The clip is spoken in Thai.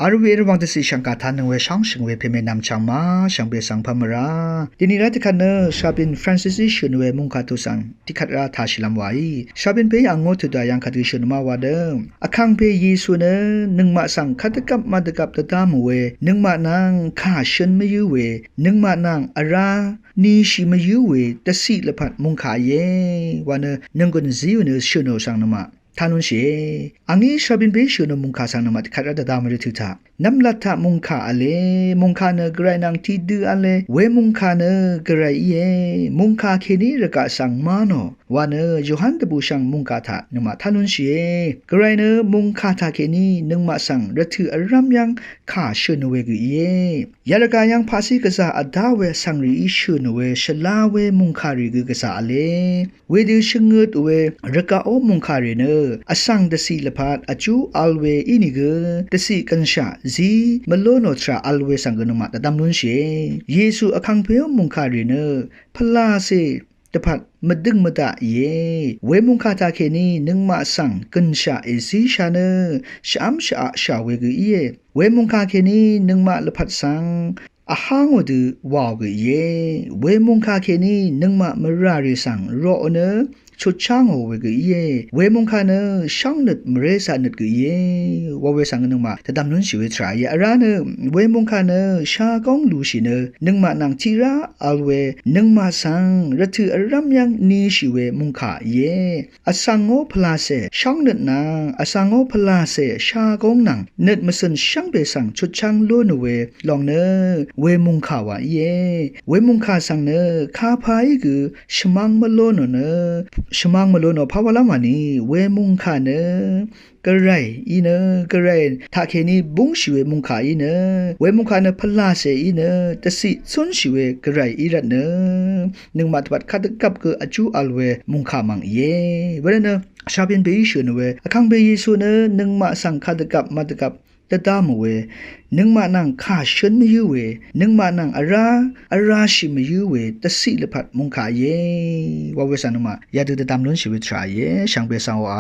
อารุเวรวังตสิชังกาทานนเวช่างชิงเวเพเมนำชังมาช่างเบสังพมราดินิรัติคันเนชาบินฟรานซิสชินเวมุงคาตุสังที่ขัดราทาชิลัมไวชาบินเปยังงดตัวยังขัดชินมาวาเดิมอคังเปยีสุเนนึงมาสังขัดกับมาดกับตตามเวนึงมานังข้าชินไม่ยูเวนึงมานังอารานี่ชิมายูเวตสิละพัดมุงคาเยวานนึงกุนซิวเนชิโนสังนมาทานุนเชอังนี้ชาบินเบชูนมุงคาสังนมาขัดระดามริทุตาน้ำลัทธมุงคาอเลมุงคาเนกรายนางที่ดืออเลเวมุงคาเนกรายเยมุงคาเคนีระกะสังมาโนวานโยฮันตบูชังมุงคาทานมาทานุนเชกรายเนมุงคาทาเคนีนึงมาสังระถืออรัมยังข้าชนเวกเยยาระกายังภาษีกษาอดาเวสังรีชนเวชลาเวมุงคาริกษาอเลเวดิชงดเวระกะโอมุงคาเรเนอสังดสีละพัดอจูอัลเวอินิกดสีกันชาซีมโลโนทราอัลเวสังกนมาตดำนุนเชเยซูอคังเพยมุงคาเรเนพลาเซตพัดมดึงมดาเยเวมุงคาตาเคนีนึงมาสังกันชาเอซีชาเนชามชาชาเวกเยเวมุงคาเคนีนึงมาละพัดสังอาหางวดูวาวกเยเวมุงคาเคนีนึงมามราริสังรอเนชุดช่างโอเวกเยเวมุงคาเนช่างนึดมเรสานึดกเยวาเวสังนึงมาแต่ดำนุนชีวิตทรายอาราเนเวมุงคาเนชากองลูชิเนนึงมานังทีราอัลเวนึงมาสังระถืออรัมยังนีชิเวมุงคาเยอสังโอพลาเซช่างนึดนางอสังโอพลาเซชากองนังนึดมาสันช่างเบสังชุดช่างโลนเวลองเนเวมุงคาวะเยเวมุงคาสังเนคาพายคือชมังมโลนเนชมังมโลนภาวะละมานีเวมุงคาเนกระไรอีเนกระไรถ้าแค่นี้บุ้งชิเวมุงคาอีเนเวมุงคาเนพลาเซอีเนตสิซุนชิเวกระไรอีรัตเนนึงมาตบัดคัดกับคืออจูอัลเวมุงคามังเยเวลเนชาบินเบยิชเนเวอคังเบยิสุเนนึงมาสังคัดกับมาตกับตดามเวนึงมานังข้าชนไม่ยูเวนึงมานังอาราชิไม่ยูเวตสิละพัดมุงคาเยวาเวสันมายาดูตดามลุนชีวิตชายเยช่างเบสังวา